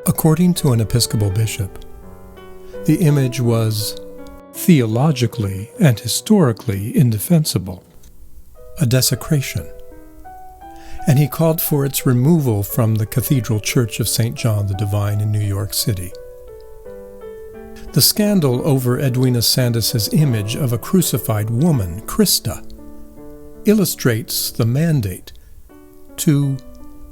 According to an Episcopal bishop, the image was theologically and historically indefensible, a desecration, and he called for its removal from the Cathedral Church of St. John the Divine in New York City. The scandal over Edwina Sandus's image of a crucified woman, Christa, illustrates the mandate to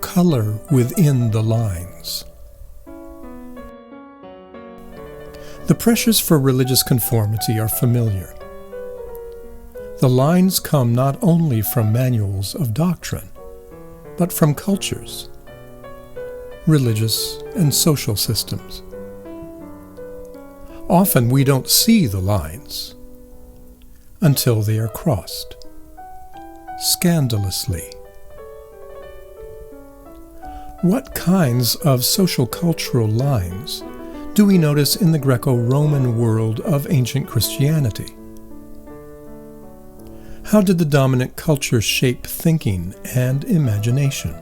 color within the lines. The pressures for religious conformity are familiar. The lines come not only from manuals of doctrine, but from cultures, religious and social systems. Often we don't see the lines until they are crossed, scandalously. What kinds of social cultural lines do we notice in the Greco-Roman world of ancient Christianity? How did the dominant culture shape thinking and imagination?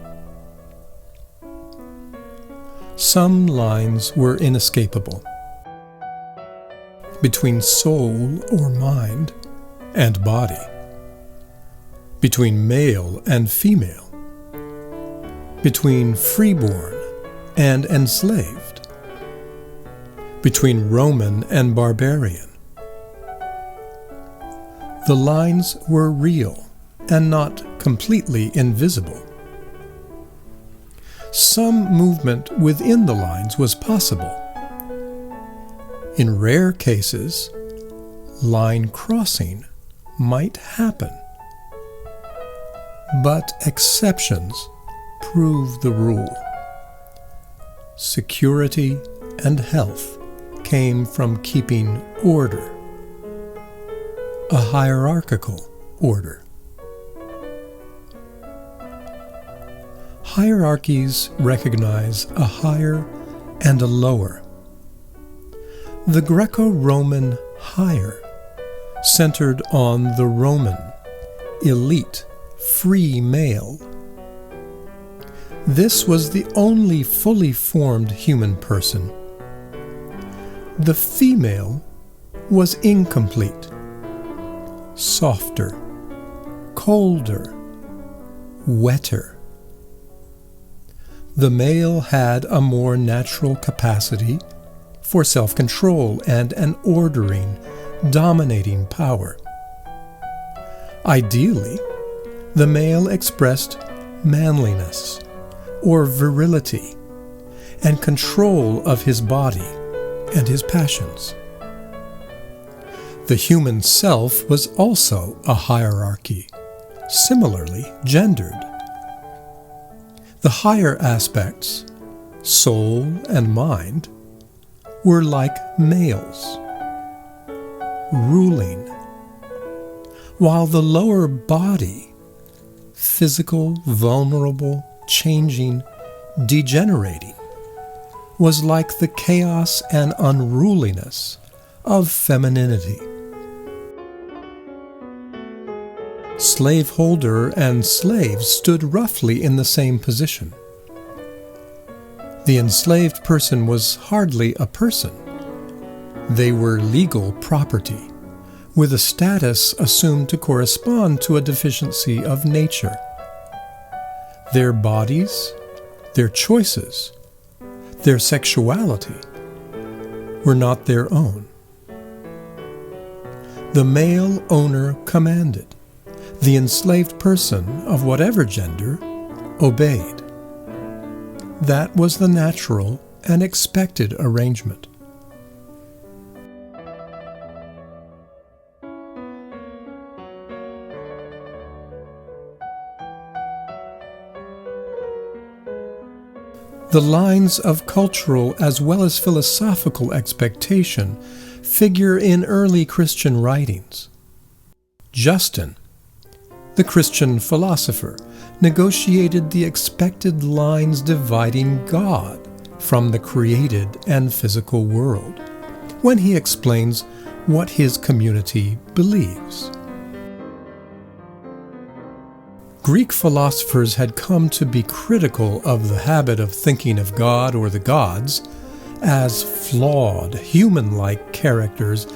Some lines were inescapable. Between soul or mind and body, between male and female, between freeborn and enslaved, between Roman and barbarian. The lines were real and not completely invisible. Some movement within the lines was possible. In rare cases, line crossing might happen, but exceptions prove the rule. Security and health came from keeping order, a hierarchical order. Hierarchies recognize a higher and a lower. The Greco-Roman higher centered on the Roman, elite, free male. This was the only fully formed human person. The female was incomplete, softer, colder, wetter. The male had a more natural capacity for self-control and an ordering, dominating power. Ideally, the male expressed manliness or virility and control of his body and his passions. The human self was also a hierarchy, similarly gendered. The higher aspects, soul and mind, were like males, ruling, while the lower body, physical, vulnerable, changing, degenerating, was like the chaos and unruliness of femininity. Slaveholder and slave stood roughly in the same position. The enslaved person was hardly a person. They were legal property, with a status assumed to correspond to a deficiency of nature. Their bodies, their choices, their sexuality were not their own. The male owner commanded. The enslaved person, of whatever gender, obeyed. That was the natural and expected arrangement. The lines of cultural as well as philosophical expectation figure in early Christian writings. Justin, the Christian philosopher, negotiated the expected lines dividing God from the created and physical world when he explains what his community believes. Greek philosophers had come to be critical of the habit of thinking of God or the gods as flawed, human-like characters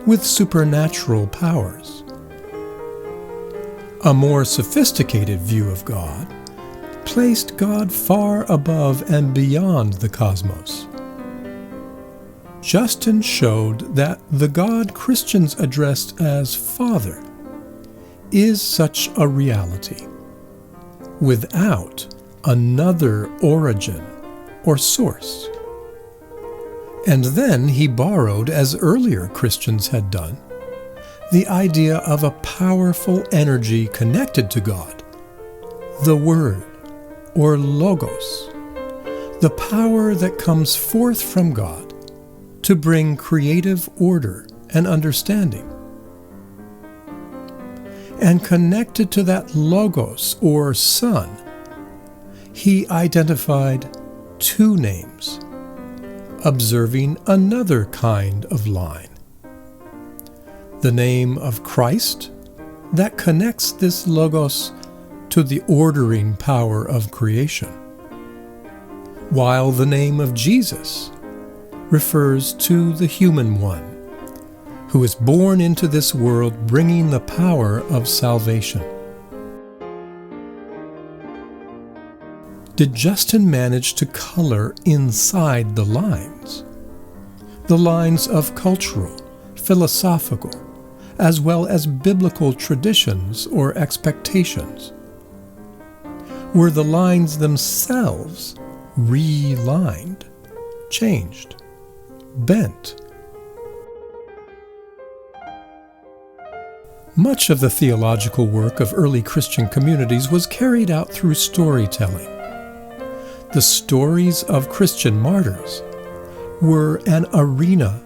with supernatural powers. A more sophisticated view of God placed God far above and beyond the cosmos. Justin showed that the God Christians addressed as Father is such a reality, without another origin or source. And then he borrowed, as earlier Christians had done, the idea of a powerful energy connected to God, the Word, or Logos, the power that comes forth from God to bring creative order and understanding. And connected to that Logos, or Son, he identified two names, observing another kind of line. The name of Christ, that connects this Logos to the ordering power of creation, while the name of Jesus refers to the human one, who is born into this world bringing the power of salvation. Did Justin manage to color inside the lines of cultural, philosophical, as well as biblical traditions or expectations? Were the lines themselves relined, changed, bent? Much of the theological work of early Christian communities was carried out through storytelling. The stories of Christian martyrs were an arena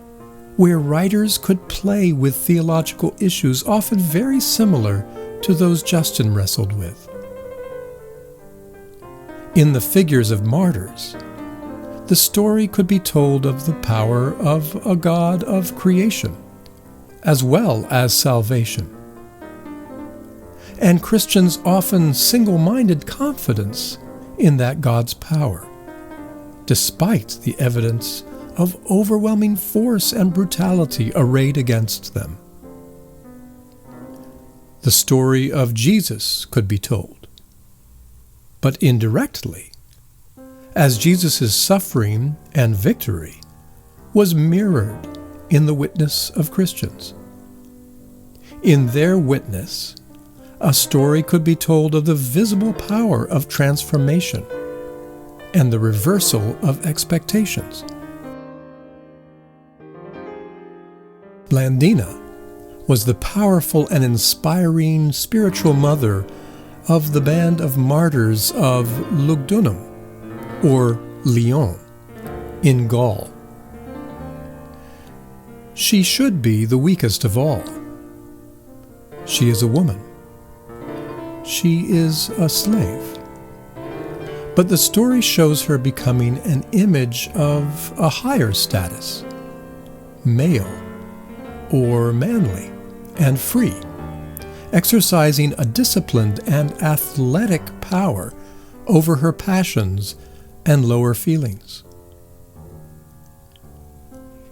where writers could play with theological issues often very similar to those Justin wrestled with. In the figures of martyrs, the story could be told of the power of a God of creation, as well as salvation. And Christians often single-minded confidence in that God's power, despite the evidence of overwhelming force and brutality arrayed against them. The story of Jesus could be told, but indirectly, as Jesus' suffering and victory was mirrored in the witness of Christians. In their witness, a story could be told of the visible power of transformation and the reversal of expectations. Blandina was the powerful and inspiring spiritual mother of the band of martyrs of Lugdunum, or Lyon, in Gaul. She should be the weakest of all. She is a woman. She is a slave. But the story shows her becoming an image of a higher status, male or manly and free, exercising a disciplined and athletic power over her passions and lower feelings.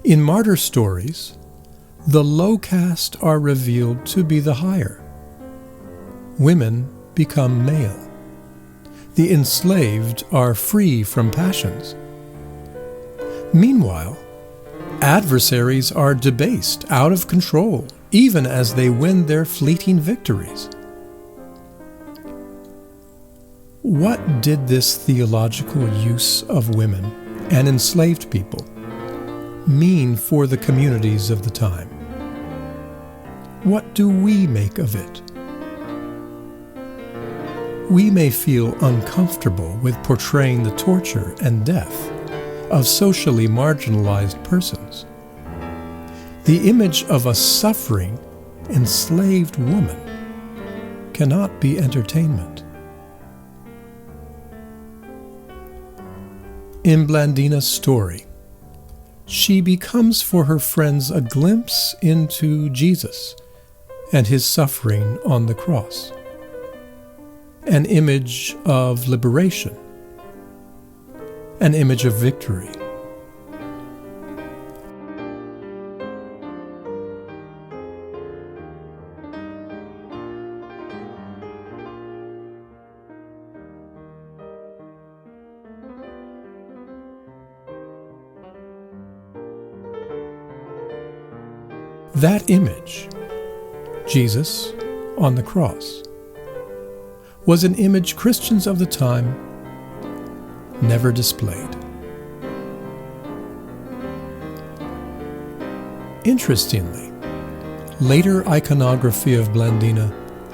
In martyr stories, the low caste are revealed to be the higher. Women become male. The enslaved are free from passions. Meanwhile, adversaries are debased, out of control, even as they win their fleeting victories. What did this theological use of women and enslaved people mean for the communities of the time? What do we make of it? We may feel uncomfortable with portraying the torture and death of socially marginalized persons. The image of a suffering, enslaved woman cannot be entertainment. In Blandina's story, she becomes for her friends a glimpse into Jesus and his suffering on the cross. an image of liberation, an image of victory. That image, Jesus on the cross, was an image Christians of the time never displayed. Interestingly, later iconography of Blandina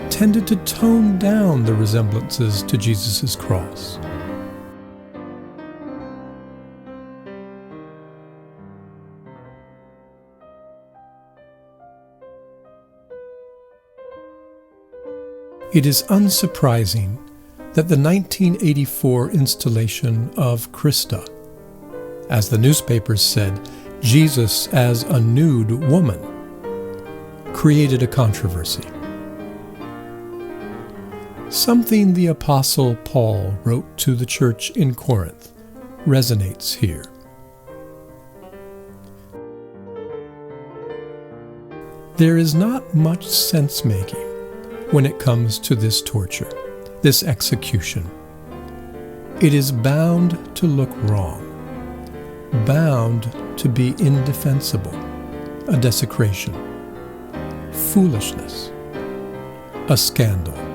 tended to tone down the resemblances to Jesus' cross. It is unsurprising that the 1984 installation of Christa, as the newspapers said, Jesus as a nude woman, created a controversy. Something the Apostle Paul wrote to the church in Corinth resonates here. There is not much sense-making when it comes to this torture, this execution. It is bound to look wrong, bound to be indefensible, a desecration, foolishness, a scandal.